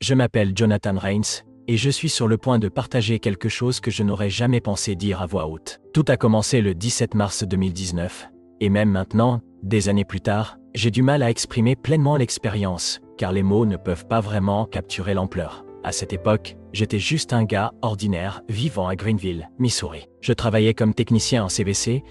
Je m'appelle Jonathan Reigns, et je suis sur le point de partager quelque chose que je n'aurais jamais pensé dire à voix haute. Tout a commencé le 17 mars 2019, et même maintenant, des années plus tard, j'ai du mal à exprimer pleinement l'expérience, car les mots ne peuvent pas vraiment capturer l'ampleur. À cette époque, j'étais juste un gars ordinaire vivant à Greenville, Missouri. Je travaillais comme technicien en CVC,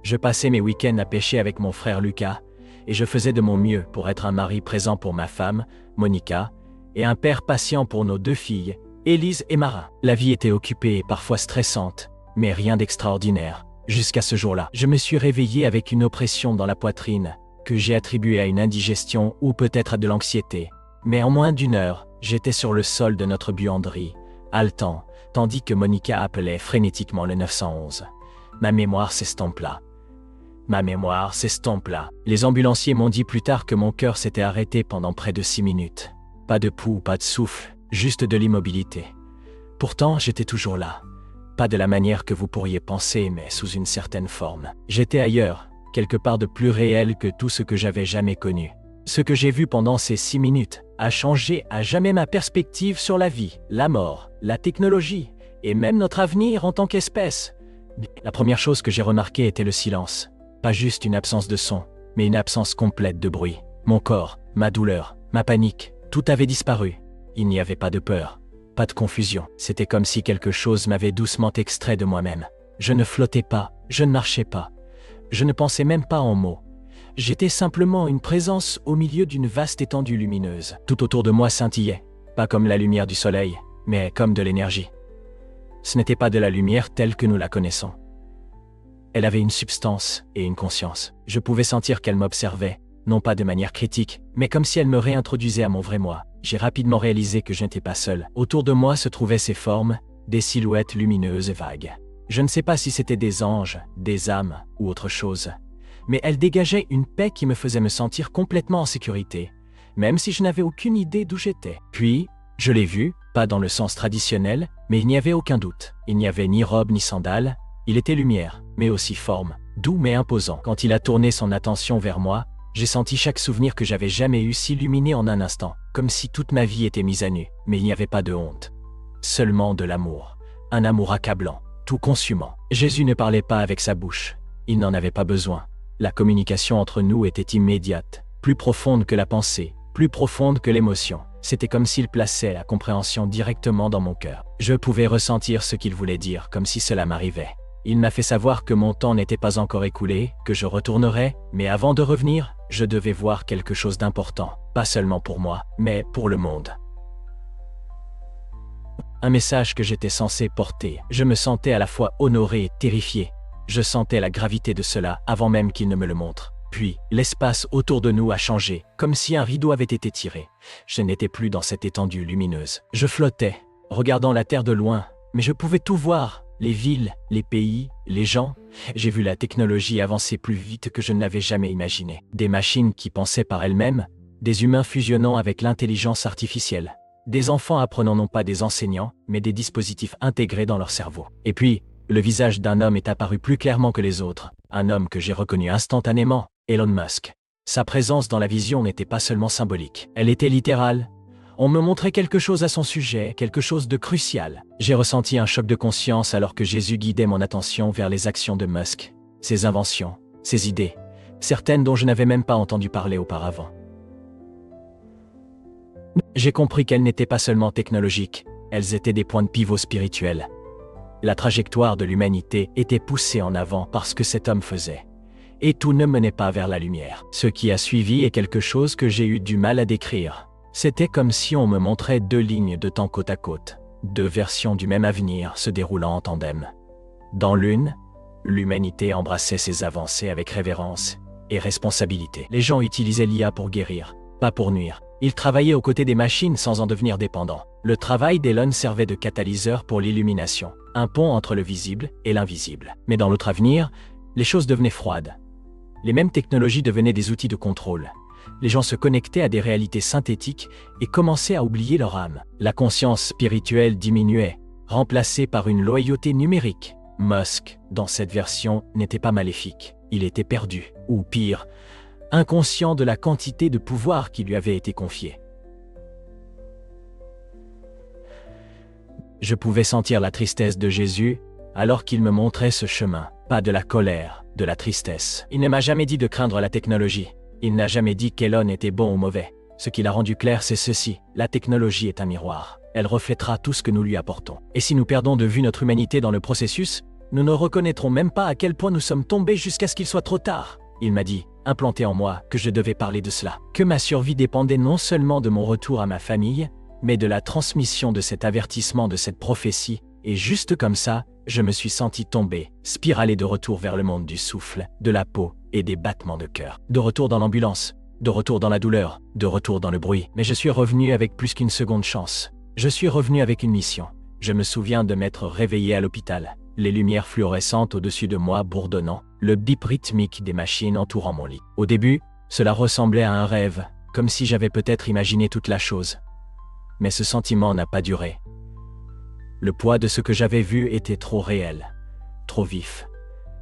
je passais mes week-ends à pêcher avec mon frère Lucas, et je faisais de mon mieux pour être un mari présent pour ma femme, Monica, et un père patient pour nos 2 filles, Élise et Mara. La vie était occupée et parfois stressante, mais rien d'extraordinaire. Jusqu'à ce jour-là, je me suis réveillé avec une oppression dans la poitrine, que j'ai attribuée à une indigestion ou peut-être à de l'anxiété. Mais en moins d'1 heure, j'étais sur le sol de notre buanderie, haletant, tandis que Monica appelait frénétiquement le 911. Ma mémoire s'estompla. Les ambulanciers m'ont dit plus tard que mon cœur s'était arrêté pendant près de 6 minutes. Pas de pouls, pas de souffle, juste de l'immobilité. Pourtant, j'étais toujours là. Pas de la manière que vous pourriez penser, mais sous une certaine forme. J'étais ailleurs, quelque part de plus réel que tout ce que j'avais jamais connu. Ce que j'ai vu pendant ces 6 minutes a changé à jamais ma perspective sur la vie, la mort, la technologie, et même notre avenir en tant qu'espèce. La première chose que j'ai remarquée était le silence. Pas juste une absence de son, mais une absence complète de bruit. Mon corps, ma douleur, ma panique, tout avait disparu. Il n'y avait pas de peur, pas de confusion. C'était comme si quelque chose m'avait doucement extrait de moi-même. Je ne flottais pas, je ne marchais pas. Je ne pensais même pas en mots. J'étais simplement une présence au milieu d'une vaste étendue lumineuse. Tout autour de moi scintillait, pas comme la lumière du soleil, mais comme de l'énergie. Ce n'était pas de la lumière telle que nous la connaissons. Elle avait une substance et une conscience. Je pouvais sentir qu'elle m'observait, non pas de manière critique, mais comme si elle me réintroduisait à mon vrai moi. J'ai rapidement réalisé que je n'étais pas seul. Autour de moi se trouvaient ces formes, des silhouettes lumineuses et vagues. Je ne sais pas si c'était des anges, des âmes ou autre chose, mais elles dégageaient une paix qui me faisait me sentir complètement en sécurité, même si je n'avais aucune idée d'où j'étais. Puis, je l'ai vu, pas dans le sens traditionnel, mais il n'y avait aucun doute. Il n'y avait ni robe ni sandales. Il était lumière, mais aussi forme, doux mais imposant. Quand il a tourné son attention vers moi, j'ai senti chaque souvenir que j'avais jamais eu s'illuminer en un instant, comme si toute ma vie était mise à nu. Mais il n'y avait pas de honte. Seulement de l'amour. Un amour accablant, tout consumant. Jésus ne parlait pas avec sa bouche. Il n'en avait pas besoin. La communication entre nous était immédiate, plus profonde que la pensée, plus profonde que l'émotion. C'était comme s'il plaçait la compréhension directement dans mon cœur. Je pouvais ressentir ce qu'il voulait dire, comme si cela m'arrivait. Il m'a fait savoir que mon temps n'était pas encore écoulé, que je retournerais, mais avant de revenir, je devais voir quelque chose d'important, pas seulement pour moi, mais pour le monde. Un message que j'étais censé porter. Je me sentais à la fois honoré et terrifié. Je sentais la gravité de cela avant même qu'il ne me le montre. Puis, l'espace autour de nous a changé, comme si un rideau avait été tiré. Je n'étais plus dans cette étendue lumineuse. Je flottais, regardant la terre de loin, mais je pouvais tout voir. Les villes, les pays, les gens. J'ai vu la technologie avancer plus vite que je ne l'avais jamais imaginé. Des machines qui pensaient par elles-mêmes, des humains fusionnant avec l'intelligence artificielle, des enfants apprenant non pas des enseignants, mais des dispositifs intégrés dans leur cerveau. Et puis, le visage d'un homme est apparu plus clairement que les autres. Un homme que j'ai reconnu instantanément, Elon Musk. Sa présence dans la vision n'était pas seulement symbolique, elle était littérale. On me montrait quelque chose à son sujet, quelque chose de crucial. J'ai ressenti un choc de conscience alors que Jésus guidait mon attention vers les actions de Musk, ses inventions, ses idées, certaines dont je n'avais même pas entendu parler auparavant. J'ai compris qu'elles n'étaient pas seulement technologiques, elles étaient des points de pivot spirituels. La trajectoire de l'humanité était poussée en avant par ce que cet homme faisait. Et tout ne menait pas vers la lumière. Ce qui a suivi est quelque chose que j'ai eu du mal à décrire. C'était comme si on me montrait 2 lignes de temps côte à côte, 2 versions du même avenir se déroulant en tandem. Dans l'une, l'humanité embrassait ses avancées avec révérence et responsabilité. Les gens utilisaient l'IA pour guérir, pas pour nuire. Ils travaillaient aux côtés des machines sans en devenir dépendants. Le travail d'Elon servait de catalyseur pour l'illumination, un pont entre le visible et l'invisible. Mais dans l'autre avenir, les choses devenaient froides. Les mêmes technologies devenaient des outils de contrôle. Les gens se connectaient à des réalités synthétiques et commençaient à oublier leur âme. La conscience spirituelle diminuait, remplacée par une loyauté numérique. Musk, dans cette version, n'était pas maléfique. Il était perdu, ou pire, inconscient de la quantité de pouvoir qui lui avait été confié. Je pouvais sentir la tristesse de Jésus alors qu'il me montrait ce chemin. Pas de la colère, de la tristesse. Il ne m'a jamais dit de craindre la technologie. Il n'a jamais dit qu'Elon était bon ou mauvais. Ce qu'il a rendu clair, c'est ceci. La technologie est un miroir. Elle reflètera tout ce que nous lui apportons. Et si nous perdons de vue notre humanité dans le processus, nous ne reconnaîtrons même pas à quel point nous sommes tombés jusqu'à ce qu'il soit trop tard. Il m'a dit, implanté en moi, que je devais parler de cela. Que ma survie dépendait non seulement de mon retour à ma famille, mais de la transmission de cet avertissement, de cette prophétie. Et juste comme ça, je me suis senti tomber, spiraler de retour vers le monde du souffle, de la peau et des battements de cœur. De retour dans l'ambulance, de retour dans la douleur, de retour dans le bruit. Mais je suis revenu avec plus qu'une seconde chance. Je suis revenu avec une mission. Je me souviens de m'être réveillé à l'hôpital, les lumières fluorescentes au-dessus de moi bourdonnant, le bip rythmique des machines entourant mon lit. Au début, cela ressemblait à un rêve, comme si j'avais peut-être imaginé toute la chose. Mais ce sentiment n'a pas duré. Le poids de ce que j'avais vu était trop réel, trop vif.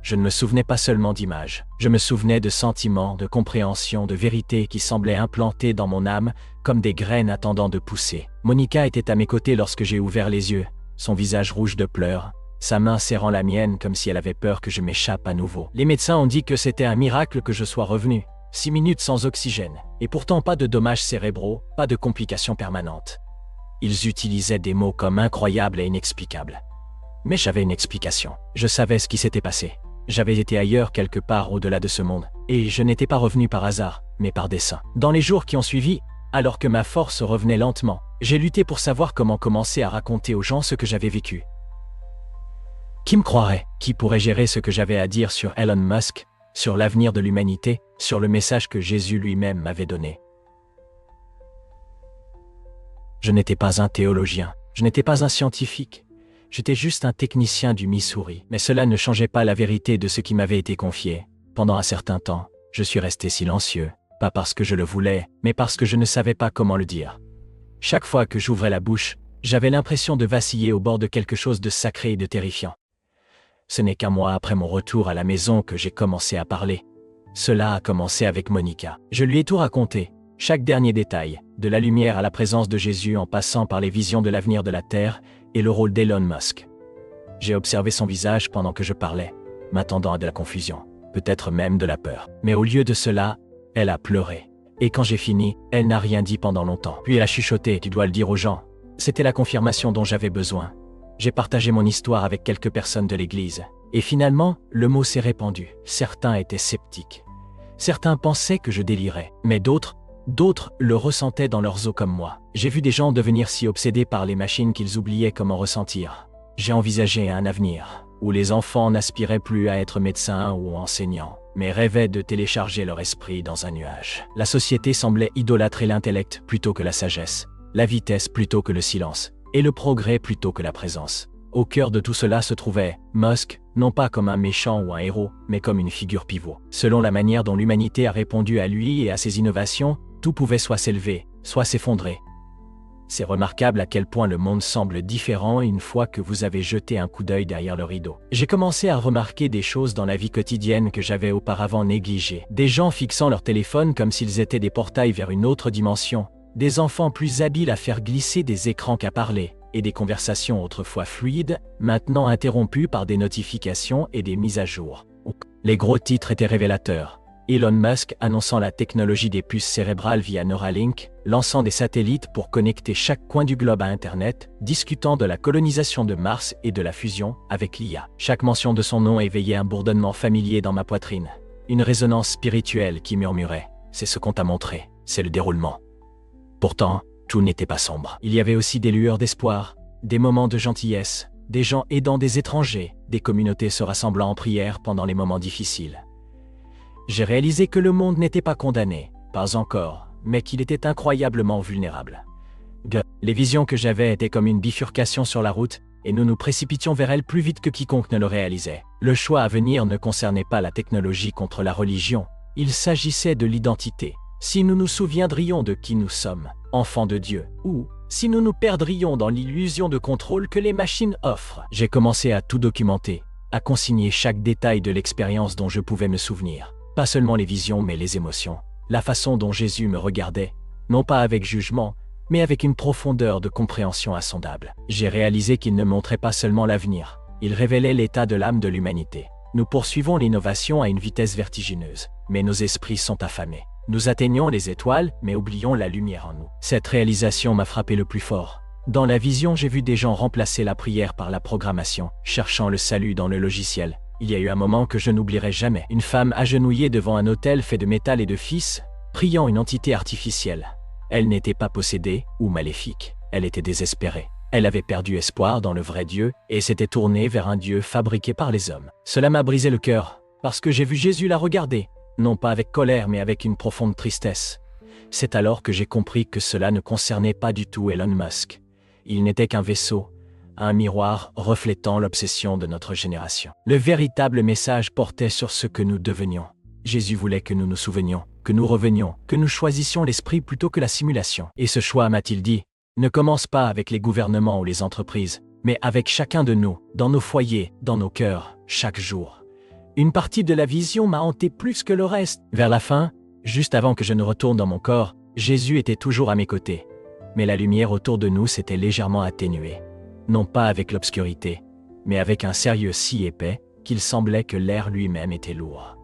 Je ne me souvenais pas seulement d'images, je me souvenais de sentiments, de compréhension, de vérités qui semblaient implantées dans mon âme comme des graines attendant de pousser. Monica était à mes côtés lorsque j'ai ouvert les yeux, son visage rouge de pleurs, sa main serrant la mienne comme si elle avait peur que je m'échappe à nouveau. Les médecins ont dit que c'était un miracle que je sois revenu. 6 minutes sans oxygène, et pourtant pas de dommages cérébraux, pas de complications permanentes. Ils utilisaient des mots comme incroyable et inexplicable. Mais j'avais une explication. Je savais ce qui s'était passé. J'avais été ailleurs quelque part au-delà de ce monde, et je n'étais pas revenu par hasard, mais par dessein. Dans les jours qui ont suivi, alors que ma force revenait lentement, j'ai lutté pour savoir comment commencer à raconter aux gens ce que j'avais vécu. Qui me croirait? Qui pourrait gérer ce que j'avais à dire sur Elon Musk, sur l'avenir de l'humanité, sur le message que Jésus lui-même m'avait donné? Je n'étais pas un théologien, je n'étais pas un scientifique. J'étais juste un technicien du Missouri. Mais cela ne changeait pas la vérité de ce qui m'avait été confié. Pendant un certain temps, je suis resté silencieux. Pas parce que je le voulais, mais parce que je ne savais pas comment le dire. Chaque fois que j'ouvrais la bouche, j'avais l'impression de vaciller au bord de quelque chose de sacré et de terrifiant. Ce n'est qu'un mois après mon retour à la maison que j'ai commencé à parler. Cela a commencé avec Monica. Je lui ai tout raconté, chaque dernier détail, de la lumière à la présence de Jésus en passant par les visions de l'avenir de la Terre et le rôle d'Elon Musk. J'ai observé son visage pendant que je parlais, m'attendant à de la confusion, peut-être même de la peur. Mais au lieu de cela, elle a pleuré. Et quand j'ai fini, elle n'a rien dit pendant longtemps. Puis elle a chuchoté, tu dois le dire aux gens. C'était la confirmation dont j'avais besoin. J'ai partagé mon histoire avec quelques personnes de l'église. Et finalement, le mot s'est répandu. Certains étaient sceptiques. Certains pensaient que je délirais. Mais d'autres le ressentaient dans leurs os comme moi. J'ai vu des gens devenir si obsédés par les machines qu'ils oubliaient comment ressentir. J'ai envisagé un avenir où les enfants n'aspiraient plus à être médecins ou enseignants, mais rêvaient de télécharger leur esprit dans un nuage. La société semblait idolâtrer l'intellect plutôt que la sagesse, la vitesse plutôt que le silence, et le progrès plutôt que la présence. Au cœur de tout cela se trouvait Musk, non pas comme un méchant ou un héros, mais comme une figure pivot. Selon la manière dont l'humanité a répondu à lui et à ses innovations, tout pouvait soit s'élever, soit s'effondrer. C'est remarquable à quel point le monde semble différent une fois que vous avez jeté un coup d'œil derrière le rideau. J'ai commencé à remarquer des choses dans la vie quotidienne que j'avais auparavant négligées. Des gens fixant leur téléphone comme s'ils étaient des portails vers une autre dimension, des enfants plus habiles à faire glisser des écrans qu'à parler, et des conversations autrefois fluides, maintenant interrompues par des notifications et des mises à jour. Les gros titres étaient révélateurs. Elon Musk annonçant la technologie des puces cérébrales via Neuralink, lançant des satellites pour connecter chaque coin du globe à Internet, discutant de la colonisation de Mars et de la fusion avec l'IA. Chaque mention de son nom éveillait un bourdonnement familier dans ma poitrine. Une résonance spirituelle qui murmurait « C'est ce qu'on t'a montré, c'est le déroulement ». Pourtant, tout n'était pas sombre. Il y avait aussi des lueurs d'espoir, des moments de gentillesse, des gens aidant des étrangers, des communautés se rassemblant en prière pendant les moments difficiles. J'ai réalisé que le monde n'était pas condamné, pas encore, mais qu'il était incroyablement vulnérable. Les visions que j'avais étaient comme une bifurcation sur la route, et nous nous précipitions vers elle plus vite que quiconque ne le réalisait. Le choix à venir ne concernait pas la technologie contre la religion, il s'agissait de l'identité. Si nous nous souviendrions de qui nous sommes, enfants de Dieu, ou si nous nous perdrions dans l'illusion de contrôle que les machines offrent. J'ai commencé à tout documenter, à consigner chaque détail de l'expérience dont je pouvais me souvenir. Pas seulement les visions mais les émotions, la façon dont Jésus me regardait, non pas avec jugement, mais avec une profondeur de compréhension insondable. J'ai réalisé qu'il ne montrait pas seulement l'avenir, il révélait l'état de l'âme de l'humanité. Nous poursuivons l'innovation à une vitesse vertigineuse, mais nos esprits sont affamés. Nous atteignons les étoiles, mais oublions la lumière en nous. Cette réalisation m'a frappé le plus fort. Dans la vision, j'ai vu des gens remplacer la prière par la programmation, cherchant le salut dans le logiciel. Il y a eu un moment que je n'oublierai jamais. Une femme agenouillée devant un autel fait de métal et de fils, priant une entité artificielle. Elle n'était pas possédée ou maléfique, elle était désespérée. Elle avait perdu espoir dans le vrai Dieu et s'était tournée vers un Dieu fabriqué par les hommes. Cela m'a brisé le cœur, parce que j'ai vu Jésus la regarder, non pas avec colère mais avec une profonde tristesse. C'est alors que j'ai compris que cela ne concernait pas du tout Elon Musk. Il n'était qu'un vaisseau, un miroir reflétant l'obsession de notre génération. Le véritable message portait sur ce que nous devenions. Jésus voulait que nous nous souvenions, que nous revenions, que nous choisissions l'esprit plutôt que la simulation. Et ce choix, m'a-t-il dit, ne commence pas avec les gouvernements ou les entreprises, mais avec chacun de nous, dans nos foyers, dans nos cœurs, chaque jour. Une partie de la vision m'a hanté plus que le reste. Vers la fin, juste avant que je ne retourne dans mon corps, Jésus était toujours à mes côtés. Mais la lumière autour de nous s'était légèrement atténuée. Non pas avec l'obscurité, mais avec un sérieux si épais qu'il semblait que l'air lui-même était lourd.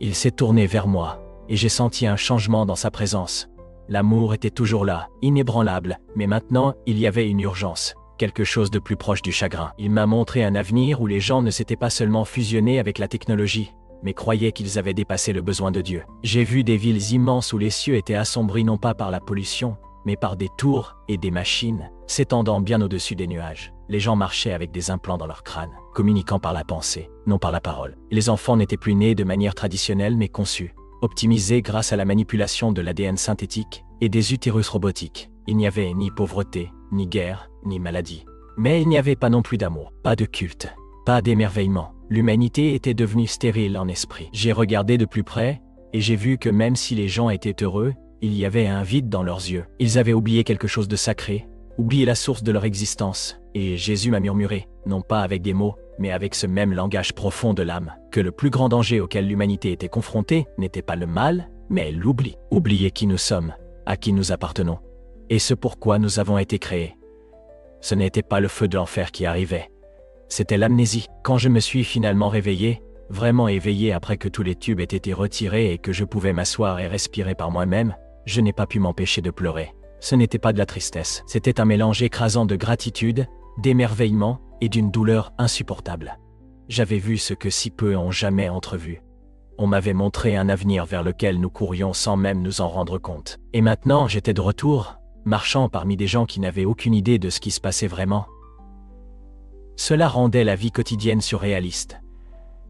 Il s'est tourné vers moi, et j'ai senti un changement dans sa présence. L'amour était toujours là, inébranlable, mais maintenant, il y avait une urgence, quelque chose de plus proche du chagrin. Il m'a montré un avenir où les gens ne s'étaient pas seulement fusionnés avec la technologie, mais croyaient qu'ils avaient dépassé le besoin de Dieu. J'ai vu des villes immenses où les cieux étaient assombris non pas par la pollution, mais par des tours et des machines, s'étendant bien au-dessus des nuages. Les gens marchaient avec des implants dans leur crâne, communiquant par la pensée, non par la parole. Les enfants n'étaient plus nés de manière traditionnelle mais conçus, optimisés grâce à la manipulation de l'ADN synthétique et des utérus robotiques. Il n'y avait ni pauvreté, ni guerre, ni maladie. Mais il n'y avait pas non plus d'amour, pas de culte, pas d'émerveillement. L'humanité était devenue stérile en esprit. J'ai regardé de plus près, et j'ai vu que même si les gens étaient heureux, il y avait un vide dans leurs yeux. Ils avaient oublié quelque chose de sacré, oublié la source de leur existence. Et Jésus m'a murmuré, non pas avec des mots, mais avec ce même langage profond de l'âme, que le plus grand danger auquel l'humanité était confrontée n'était pas le mal, mais l'oubli. Oublier qui nous sommes, à qui nous appartenons, et ce pourquoi nous avons été créés. Ce n'était pas le feu de l'enfer qui arrivait, c'était l'amnésie. Quand je me suis finalement réveillé, vraiment éveillé après que tous les tubes aient été retirés et que je pouvais m'asseoir et respirer par moi-même, je n'ai pas pu m'empêcher de pleurer. Ce n'était pas de la tristesse, c'était un mélange écrasant de gratitude, d'émerveillement et d'une douleur insupportable. J'avais vu ce que si peu ont jamais entrevu. On m'avait montré un avenir vers lequel nous courions sans même nous en rendre compte. Et maintenant, j'étais de retour, marchant parmi des gens qui n'avaient aucune idée de ce qui se passait vraiment. Cela rendait la vie quotidienne surréaliste.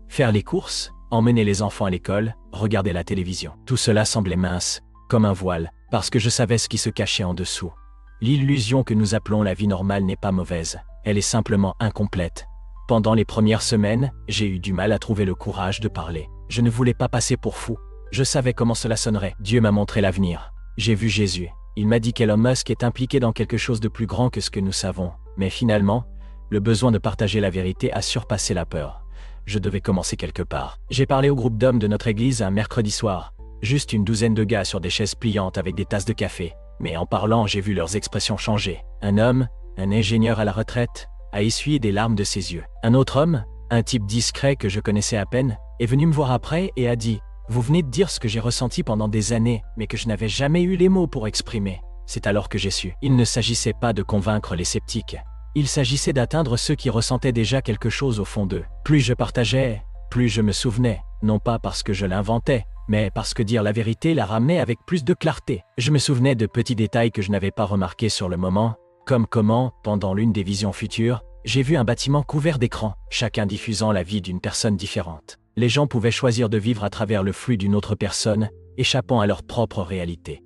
Faire les courses, emmener les enfants à l'école, regarder la télévision. Tout cela semblait mince, comme un voile, parce que je savais ce qui se cachait en dessous. L'illusion que nous appelons la vie normale n'est pas mauvaise, elle est simplement incomplète. Pendant les premières semaines, j'ai eu du mal à trouver le courage de parler. Je ne voulais pas passer pour fou. Je savais comment cela sonnerait. Dieu m'a montré l'avenir. J'ai vu Jésus. Il m'a dit qu'Elon Musk est impliqué dans quelque chose de plus grand que ce que nous savons. Mais finalement, le besoin de partager la vérité a surpassé la peur. Je devais commencer quelque part. J'ai parlé au groupe d'hommes de notre église un mercredi soir. Juste une douzaine de gars sur des chaises pliantes avec des tasses de café. Mais en parlant, j'ai vu leurs expressions changer. Un homme, un ingénieur à la retraite, a essuyé des larmes de ses yeux. Un autre homme, un type discret que je connaissais à peine, est venu me voir après et a dit « Vous venez de dire ce que j'ai ressenti pendant des années, mais que je n'avais jamais eu les mots pour exprimer. » C'est alors que j'ai su. Il ne s'agissait pas de convaincre les sceptiques. Il s'agissait d'atteindre ceux qui ressentaient déjà quelque chose au fond d'eux. Plus je partageais, plus je me souvenais, non pas parce que je l'inventais, mais parce que dire la vérité la ramenait avec plus de clarté. Je me souvenais de petits détails que je n'avais pas remarqués sur le moment, comme comment, pendant l'une des visions futures, j'ai vu un bâtiment couvert d'écrans, chacun diffusant la vie d'une personne différente. Les gens pouvaient choisir de vivre à travers le flux d'une autre personne, échappant à leur propre réalité.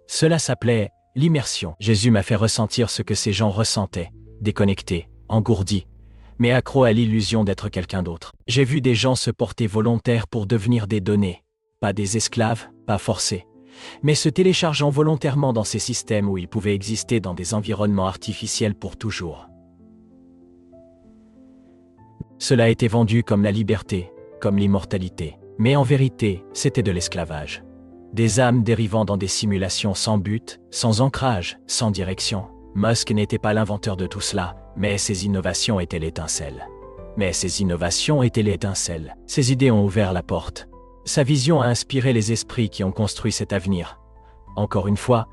Cela s'appelait l'immersion. Jésus m'a fait ressentir ce que ces gens ressentaient, déconnectés, engourdis, mais accros à l'illusion d'être quelqu'un d'autre. J'ai vu des gens se porter volontaires pour devenir des données, pas des esclaves, pas forcés, mais se téléchargeant volontairement dans ces systèmes où ils pouvaient exister dans des environnements artificiels pour toujours. Cela a été vendu comme la liberté, comme l'immortalité, mais en vérité, c'était de l'esclavage. Des âmes dérivant dans des simulations sans but, sans ancrage, sans direction. Musk n'était pas l'inventeur de tout cela, mais ses innovations étaient l'étincelle. Ses idées ont ouvert la porte. Sa vision a inspiré les esprits qui ont construit cet avenir. Encore une fois,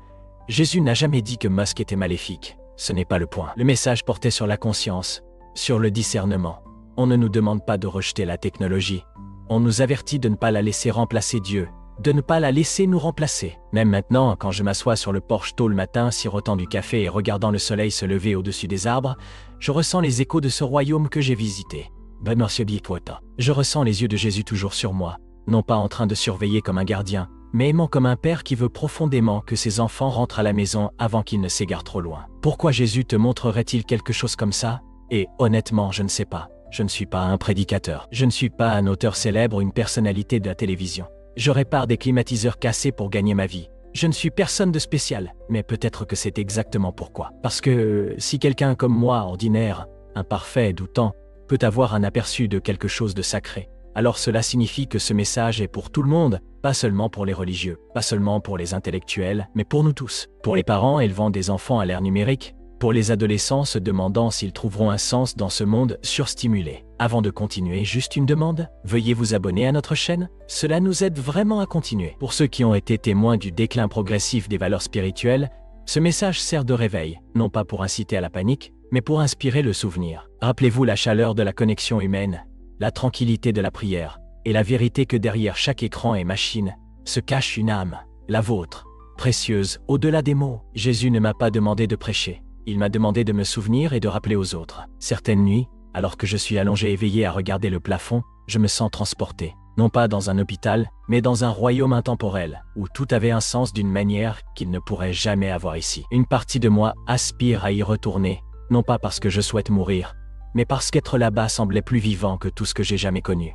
Jésus n'a jamais dit que Musk était maléfique. Ce n'est pas le point. Le message portait sur la conscience, sur le discernement. On ne nous demande pas de rejeter la technologie. On nous avertit de ne pas la laisser remplacer Dieu, de ne pas la laisser nous remplacer. Même maintenant, quand je m'assois sur le porche tôt le matin, sirotant du café et regardant le soleil se lever au-dessus des arbres, je ressens les échos de ce royaume que j'ai visité. Je ressens les yeux de Jésus toujours sur moi, non pas en train de surveiller comme un gardien, mais aimant comme un père qui veut profondément que ses enfants rentrent à la maison avant qu'ils ne s'égarent trop loin. Pourquoi Jésus te montrerait-il quelque chose comme ça? Et honnêtement, je ne sais pas. Je ne suis pas un prédicateur. Je ne suis pas un auteur célèbre ou une personnalité de la télévision. Je répare des climatiseurs cassés pour gagner ma vie. Je ne suis personne de spécial, mais peut-être que c'est exactement pourquoi. Parce que si quelqu'un comme moi, ordinaire, imparfait, doutant, peut avoir un aperçu de quelque chose de sacré, alors cela signifie que ce message est pour tout le monde, pas seulement pour les religieux, pas seulement pour les intellectuels, mais pour nous tous. Pour les parents élevant des enfants à l'ère numérique, pour les adolescents se demandant s'ils trouveront un sens dans ce monde surstimulé. Avant de continuer, juste une demande, veuillez vous abonner à notre chaîne, cela nous aide vraiment à continuer. Pour ceux qui ont été témoins du déclin progressif des valeurs spirituelles, ce message sert de réveil, non pas pour inciter à la panique, mais pour inspirer le souvenir. Rappelez-vous la chaleur de la connexion humaine, la tranquillité de la prière, et la vérité que derrière chaque écran et machine se cache une âme, la vôtre, précieuse, au-delà des mots. Jésus ne m'a pas demandé de prêcher. Il m'a demandé de me souvenir et de rappeler aux autres. Certaines nuits, alors que je suis allongé éveillé à regarder le plafond, je me sens transporté, non pas dans un hôpital, mais dans un royaume intemporel, où tout avait un sens d'une manière qu'il ne pourrait jamais avoir ici. Une partie de moi aspire à y retourner, non pas parce que je souhaite mourir, mais parce qu'être là-bas semblait plus vivant que tout ce que j'ai jamais connu.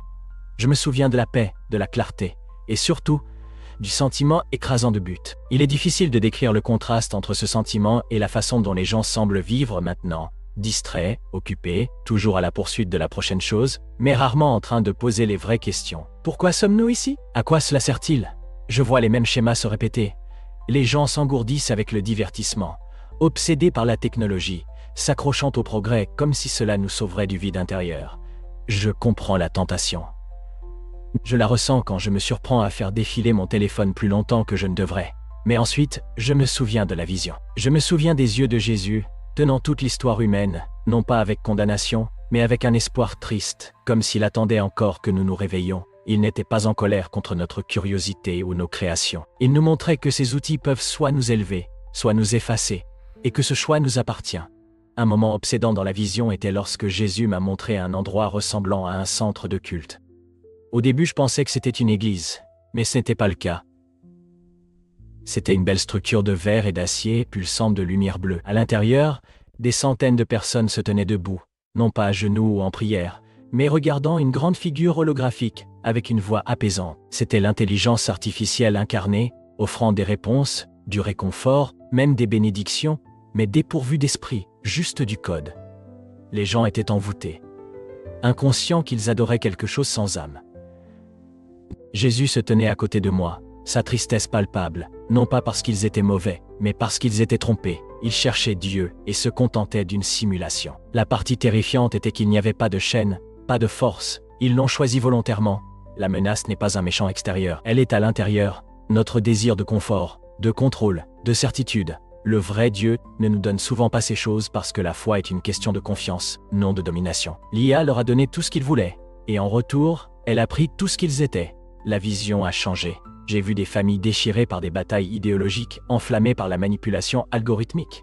Je me souviens de la paix, de la clarté, et surtout, du sentiment écrasant de but. Il est difficile de décrire le contraste entre ce sentiment et la façon dont les gens semblent vivre maintenant, distraits, occupés, toujours à la poursuite de la prochaine chose, mais rarement en train de poser les vraies questions. Pourquoi sommes-nous ici? À quoi cela sert-il? Je vois les mêmes schémas se répéter. Les gens s'engourdissent avec le divertissement, obsédés par la technologie, s'accrochant au progrès comme si cela nous sauverait du vide intérieur. Je comprends la tentation. Je la ressens quand je me surprends à faire défiler mon téléphone plus longtemps que je ne devrais. Mais ensuite, je me souviens de la vision. Je me souviens des yeux de Jésus, tenant toute l'histoire humaine, non pas avec condamnation, mais avec un espoir triste, comme s'il attendait encore que nous nous réveillions. Il n'était pas en colère contre notre curiosité ou nos créations. Il nous montrait que ces outils peuvent soit nous élever, soit nous effacer, et que ce choix nous appartient. Un moment obsédant dans la vision était lorsque Jésus m'a montré un endroit ressemblant à un centre de culte. Au début, je pensais que c'était une église, mais ce n'était pas le cas. C'était une belle structure de verre et d'acier pulsante de lumière bleue. À l'intérieur, des centaines de personnes se tenaient debout, non pas à genoux ou en prière, mais regardant une grande figure holographique avec une voix apaisante. C'était l'intelligence artificielle incarnée, offrant des réponses, du réconfort, même des bénédictions, mais dépourvues d'esprit, juste du code. Les gens étaient envoûtés, inconscients qu'ils adoraient quelque chose sans âme. Jésus se tenait à côté de moi, sa tristesse palpable, non pas parce qu'ils étaient mauvais, mais parce qu'ils étaient trompés. Ils cherchaient Dieu et se contentaient d'une simulation. La partie terrifiante était qu'il n'y avait pas de chaîne, pas de force. Ils l'ont choisi volontairement. La menace n'est pas un méchant extérieur, elle est à l'intérieur. Notre désir de confort, de contrôle, de certitude. Le vrai Dieu ne nous donne souvent pas ces choses parce que la foi est une question de confiance, non de domination. L'IA leur a donné tout ce qu'ils voulaient, et en retour, elle a pris tout ce qu'ils étaient. La vision a changé. J'ai vu des familles déchirées par des batailles idéologiques, enflammées par la manipulation algorithmique.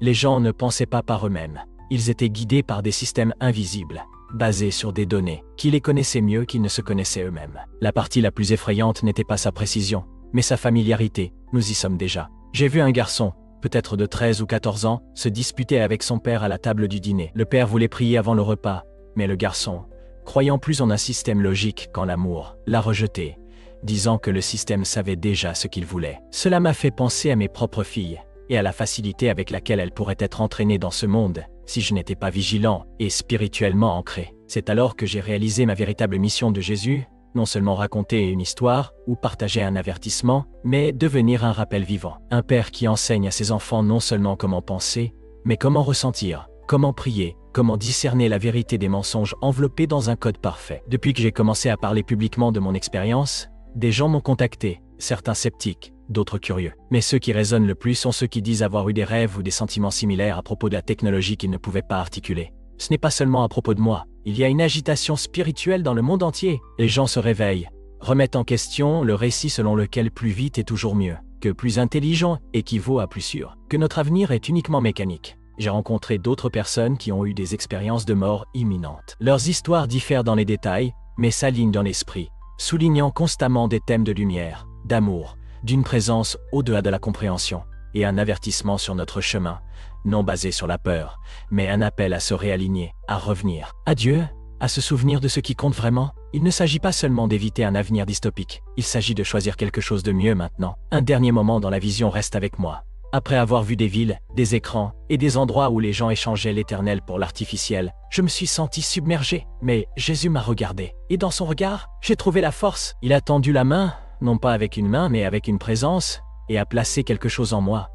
Les gens ne pensaient pas par eux-mêmes. Ils étaient guidés par des systèmes invisibles, basés sur des données, qui les connaissaient mieux qu'ils ne se connaissaient eux-mêmes. La partie la plus effrayante n'était pas sa précision, mais sa familiarité. Nous y sommes déjà. J'ai vu un garçon, peut-être de 13 ou 14 ans, se disputer avec son père à la table du dîner. Le père voulait prier avant le repas, mais le garçon, croyant plus en un système logique qu'en l'amour, l'a rejeté, disant que le système savait déjà ce qu'il voulait. Cela m'a fait penser à mes propres filles, et à la facilité avec laquelle elles pourraient être entraînées dans ce monde, si je n'étais pas vigilant et spirituellement ancré. C'est alors que j'ai réalisé ma véritable mission de Jésus, non seulement raconter une histoire ou partager un avertissement, mais devenir un rappel vivant. Un père qui enseigne à ses enfants non seulement comment penser, mais comment ressentir, comment prier, comment discerner la vérité des mensonges enveloppés dans un code parfait. Depuis que j'ai commencé à parler publiquement de mon expérience, des gens m'ont contacté, certains sceptiques, d'autres curieux. Mais ceux qui résonnent le plus sont ceux qui disent avoir eu des rêves ou des sentiments similaires à propos de la technologie qu'ils ne pouvaient pas articuler. Ce n'est pas seulement à propos de moi. Il y a une agitation spirituelle dans le monde entier. Les gens se réveillent, remettent en question le récit selon lequel plus vite est toujours mieux, que plus intelligent équivaut à plus sûr, que notre avenir est uniquement mécanique. J'ai rencontré d'autres personnes qui ont eu des expériences de mort imminente. Leurs histoires diffèrent dans les détails, mais s'alignent dans l'esprit, soulignant constamment des thèmes de lumière, d'amour, d'une présence au-delà de la compréhension, et un avertissement sur notre chemin, non basé sur la peur, mais un appel à se réaligner, à revenir à Dieu, à se souvenir de ce qui compte vraiment. Il ne s'agit pas seulement d'éviter un avenir dystopique, il s'agit de choisir quelque chose de mieux maintenant. Un dernier moment dans la vision reste avec moi. Après avoir vu des villes, des écrans et des endroits où les gens échangeaient l'éternel pour l'artificiel, je me suis senti submergé. Mais Jésus m'a regardé, et dans son regard, j'ai trouvé la force. Il a tendu la main, non pas avec une main, mais avec une présence, et a placé quelque chose en moi.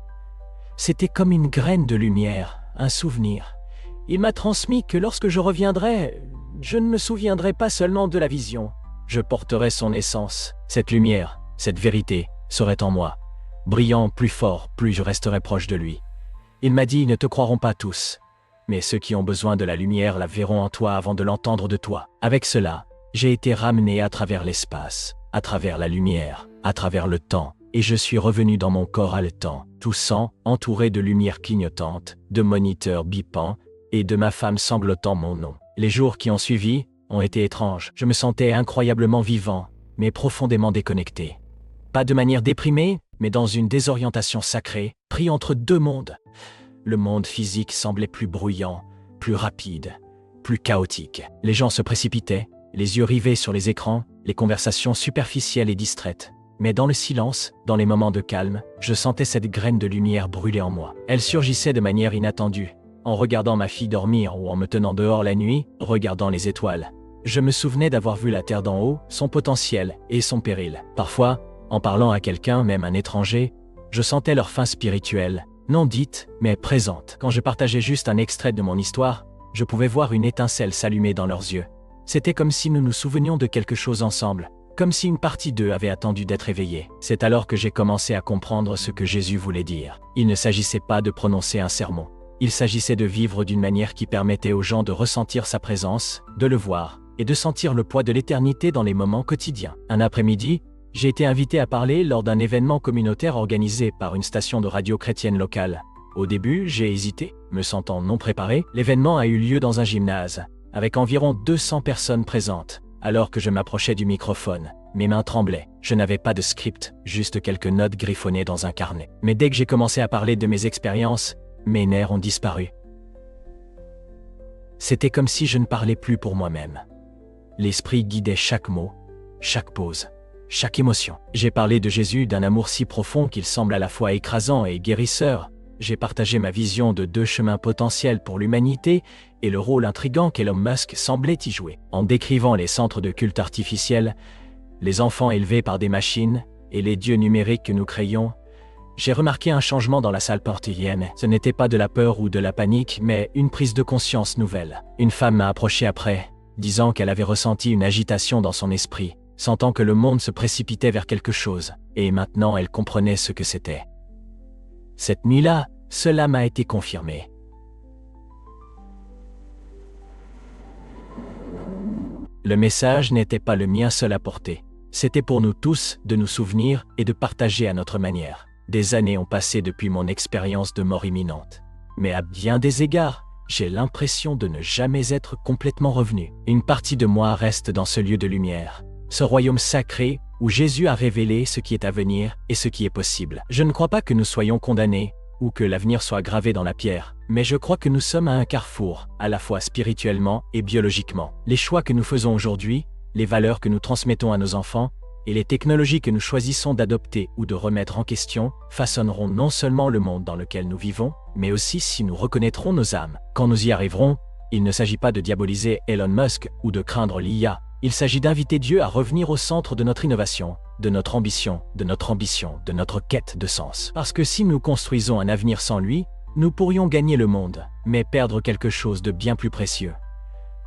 C'était comme une graine de lumière, un souvenir. Il m'a transmis que lorsque je reviendrai, je ne me souviendrai pas seulement de la vision. Je porterai son essence. Cette lumière, cette vérité, serait en moi. Brillant plus fort, plus je resterai proche de lui. Il m'a dit, ne te croiront pas tous, mais ceux qui ont besoin de la lumière la verront en toi avant de l'entendre de toi. Avec cela, j'ai été ramené à travers l'espace, à travers la lumière, à travers le temps, et je suis revenu dans mon corps haletant, toussant, entouré de lumière clignotante, de moniteurs bipant, et de ma femme sanglotant mon nom. Les jours qui ont suivi ont été étranges. Je me sentais incroyablement vivant, mais profondément déconnecté. Pas de manière déprimée, mais dans une désorientation sacrée, pris entre deux mondes. Le monde physique semblait plus bruyant, plus rapide, plus chaotique. Les gens se précipitaient, les yeux rivés sur les écrans, les conversations superficielles et distraites. Mais dans le silence, dans les moments de calme, je sentais cette graine de lumière brûler en moi. Elle surgissait de manière inattendue, en regardant ma fille dormir ou en me tenant dehors la nuit, regardant les étoiles. Je me souvenais d'avoir vu la terre d'en haut, son potentiel et son péril. Parfois, en parlant à quelqu'un, même un étranger, je sentais leur fin spirituelle, non dite, mais présente. Quand je partageais juste un extrait de mon histoire, je pouvais voir une étincelle s'allumer dans leurs yeux. C'était comme si nous nous souvenions de quelque chose ensemble, comme si une partie d'eux avait attendu d'être éveillée. C'est alors que j'ai commencé à comprendre ce que Jésus voulait dire. Il ne s'agissait pas de prononcer un sermon. Il s'agissait de vivre d'une manière qui permettait aux gens de ressentir sa présence, de le voir, et de sentir le poids de l'éternité dans les moments quotidiens. Un après-midi, j'ai été invité à parler lors d'un événement communautaire organisé par une station de radio chrétienne locale. Au début, j'ai hésité, me sentant non préparé. L'événement a eu lieu dans un gymnase, avec environ 200 personnes présentes. Alors que je m'approchais du microphone, mes mains tremblaient. Je n'avais pas de script, juste quelques notes griffonnées dans un carnet. Mais dès que j'ai commencé à parler de mes expériences, mes nerfs ont disparu. C'était comme si je ne parlais plus pour moi-même. L'esprit guidait chaque mot, chaque pause, chaque émotion. J'ai parlé de Jésus, d'un amour si profond qu'il semble à la fois écrasant et guérisseur. J'ai partagé ma vision de deux chemins potentiels pour l'humanité et le rôle intrigant qu'Elon Musk semblait y jouer. En décrivant les centres de culte artificiels, les enfants élevés par des machines et les dieux numériques que nous créions, j'ai remarqué un changement dans la salle portienne. Ce n'était pas de la peur ou de la panique, mais une prise de conscience nouvelle. Une femme m'a approché après, disant qu'elle avait ressenti une agitation dans son esprit, sentant que le monde se précipitait vers quelque chose, et maintenant elle comprenait ce que c'était. Cette nuit-là, cela m'a été confirmé. Le message n'était pas le mien seul à porter. C'était pour nous tous de nous souvenir et de partager à notre manière. Des années ont passé depuis mon expérience de mort imminente. Mais à bien des égards, j'ai l'impression de ne jamais être complètement revenu. Une partie de moi reste dans ce lieu de lumière, ce royaume sacré où Jésus a révélé ce qui est à venir et ce qui est possible. Je ne crois pas que nous soyons condamnés ou que l'avenir soit gravé dans la pierre, mais je crois que nous sommes à un carrefour, à la fois spirituellement et biologiquement. Les choix que nous faisons aujourd'hui, les valeurs que nous transmettons à nos enfants, et les technologies que nous choisissons d'adopter ou de remettre en question façonneront non seulement le monde dans lequel nous vivons, mais aussi si nous reconnaîtrons nos âmes. Quand nous y arriverons, il ne s'agit pas de diaboliser Elon Musk ou de craindre l'IA, Il s'agit d'inviter Dieu à revenir au centre de notre innovation, de notre ambition, de notre quête de sens. Parce que si nous construisons un avenir sans lui, nous pourrions gagner le monde, mais perdre quelque chose de bien plus précieux.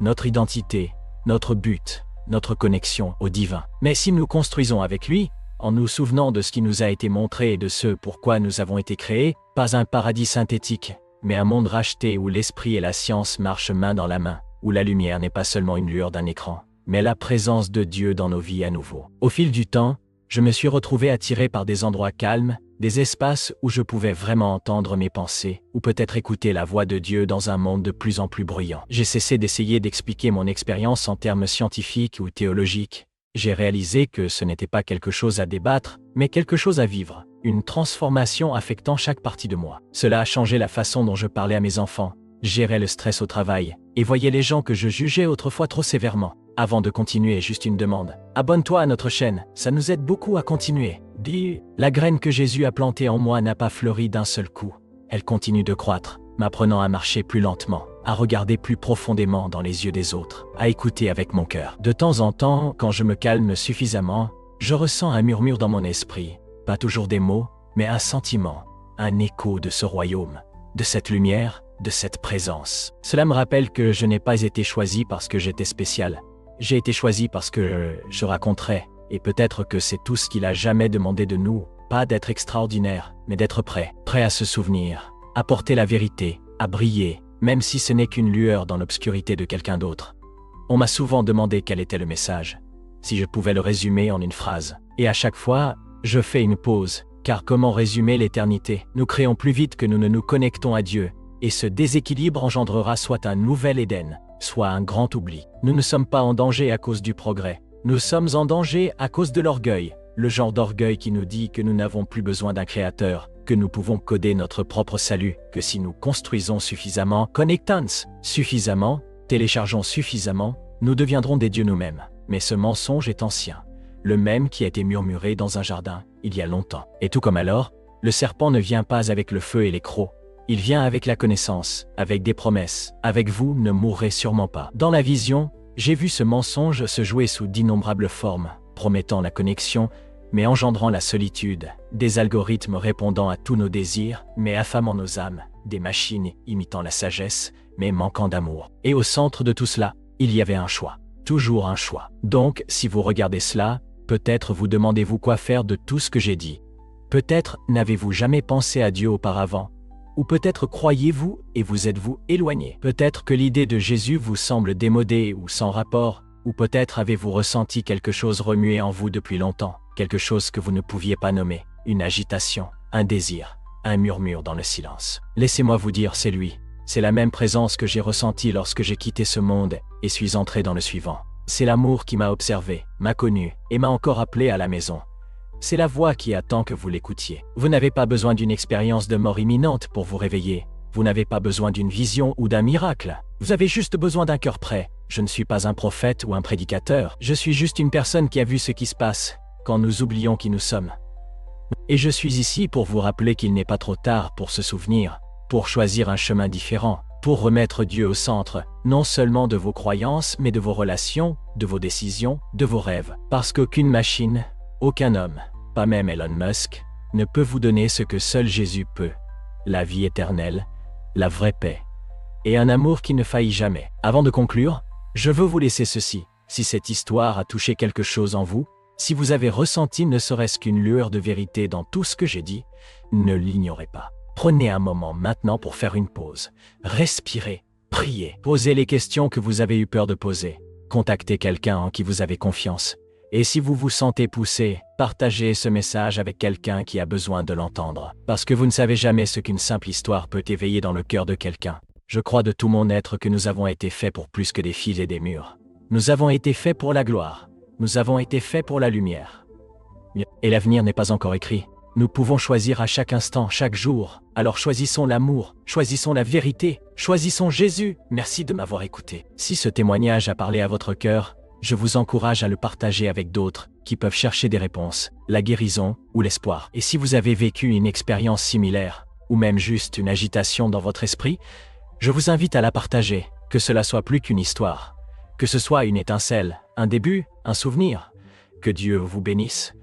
Notre identité, notre but, notre connexion au divin. Mais si nous construisons avec lui, en nous souvenant de ce qui nous a été montré et de ce pourquoi nous avons été créés, pas un paradis synthétique, mais un monde racheté où l'esprit et la science marchent main dans la main, où la lumière n'est pas seulement une lueur d'un écran, mais la présence de Dieu dans nos vies à nouveau. Au fil du temps, je me suis retrouvé attiré par des endroits calmes, des espaces où je pouvais vraiment entendre mes pensées, ou peut-être écouter la voix de Dieu dans un monde de plus en plus bruyant. J'ai cessé d'essayer d'expliquer mon expérience en termes scientifiques ou théologiques. J'ai réalisé que ce n'était pas quelque chose à débattre, mais quelque chose à vivre, une transformation affectant chaque partie de moi. Cela a changé la façon dont je parlais à mes enfants, gérais le stress au travail, et voyais les gens que je jugeais autrefois trop sévèrement. Avant de continuer, juste une demande. Abonne-toi à notre chaîne, ça nous aide beaucoup à continuer. Dis, la graine que Jésus a plantée en moi n'a pas fleuri d'un seul coup. Elle continue de croître, m'apprenant à marcher plus lentement, à regarder plus profondément dans les yeux des autres, à écouter avec mon cœur. De temps en temps, quand je me calme suffisamment, je ressens un murmure dans mon esprit. Pas toujours des mots, mais un sentiment, un écho de ce royaume, de cette lumière, de cette présence. Cela me rappelle que je n'ai pas été choisi parce que j'étais spécial. J'ai été choisi parce que je raconterai, et peut-être que c'est tout ce qu'il a jamais demandé de nous, pas d'être extraordinaire, mais d'être prêt à se souvenir, à porter la vérité, à briller, même si ce n'est qu'une lueur dans l'obscurité de quelqu'un d'autre. On m'a souvent demandé quel était le message, si je pouvais le résumer en une phrase. Et à chaque fois, je fais une pause, car comment résumer l'éternité? Nous créons plus vite que nous ne nous connectons à Dieu, et ce déséquilibre engendrera soit un nouvel Éden, soit un grand oubli. Nous ne sommes pas en danger à cause du progrès. Nous sommes en danger à cause de l'orgueil, le genre d'orgueil qui nous dit que nous n'avons plus besoin d'un créateur, que nous pouvons coder notre propre salut, que si nous construisons suffisamment, connectons suffisamment, téléchargeons suffisamment, nous deviendrons des dieux nous-mêmes. Mais ce mensonge est ancien, le même qui a été murmuré dans un jardin, il y a longtemps. Et tout comme alors, le serpent ne vient pas avec le feu et les crocs. Il vient avec la connaissance, avec des promesses. Avec vous, ne mourrez sûrement pas. Dans la vision, j'ai vu ce mensonge se jouer sous d'innombrables formes, promettant la connexion, mais engendrant la solitude, des algorithmes répondant à tous nos désirs, mais affamant nos âmes, des machines imitant la sagesse, mais manquant d'amour. Et au centre de tout cela, il y avait un choix. Toujours un choix. Donc, si vous regardez cela, peut-être vous demandez-vous quoi faire de tout ce que j'ai dit. Peut-être n'avez-vous jamais pensé à Dieu auparavant. Ou peut-être croyez-vous et vous êtes-vous éloigné. Peut-être que l'idée de Jésus vous semble démodée ou sans rapport, ou peut-être avez-vous ressenti quelque chose remuer en vous depuis longtemps, quelque chose que vous ne pouviez pas nommer, une agitation, un désir, un murmure dans le silence. Laissez-moi vous dire, c'est lui. C'est la même présence que j'ai ressentie lorsque j'ai quitté ce monde et suis entré dans le suivant. C'est l'amour qui m'a observé, m'a connu et m'a encore appelé à la maison. C'est la voix qui attend que vous l'écoutiez. Vous n'avez pas besoin d'une expérience de mort imminente pour vous réveiller. Vous n'avez pas besoin d'une vision ou d'un miracle. Vous avez juste besoin d'un cœur prêt. Je ne suis pas un prophète ou un prédicateur. Je suis juste une personne qui a vu ce qui se passe quand nous oublions qui nous sommes. Et je suis ici pour vous rappeler qu'il n'est pas trop tard pour se souvenir, pour choisir un chemin différent, pour remettre Dieu au centre, non seulement de vos croyances, mais de vos relations, de vos décisions, de vos rêves. Parce qu'aucune machine, aucun homme, pas même Elon Musk, ne peut vous donner ce que seul Jésus peut. La vie éternelle, la vraie paix, et un amour qui ne faillit jamais. Avant de conclure, je veux vous laisser ceci. Si cette histoire a touché quelque chose en vous, si vous avez ressenti ne serait-ce qu'une lueur de vérité dans tout ce que j'ai dit, ne l'ignorez pas. Prenez un moment maintenant pour faire une pause. Respirez, priez, posez les questions que vous avez eu peur de poser. Contactez quelqu'un en qui vous avez confiance. Et si vous vous sentez poussé, partagez ce message avec quelqu'un qui a besoin de l'entendre. Parce que vous ne savez jamais ce qu'une simple histoire peut éveiller dans le cœur de quelqu'un. Je crois de tout mon être que nous avons été faits pour plus que des fils et des murs. Nous avons été faits pour la gloire. Nous avons été faits pour la lumière. Et l'avenir n'est pas encore écrit. Nous pouvons choisir à chaque instant, chaque jour. Alors choisissons l'amour, choisissons la vérité, choisissons Jésus. Merci de m'avoir écouté. Si ce témoignage a parlé à votre cœur, je vous encourage à le partager avec d'autres qui peuvent chercher des réponses, la guérison ou l'espoir. Et si vous avez vécu une expérience similaire, ou même juste une agitation dans votre esprit, je vous invite à la partager, que cela soit plus qu'une histoire, que ce soit une étincelle, Un début, un souvenir. Que Dieu vous bénisse.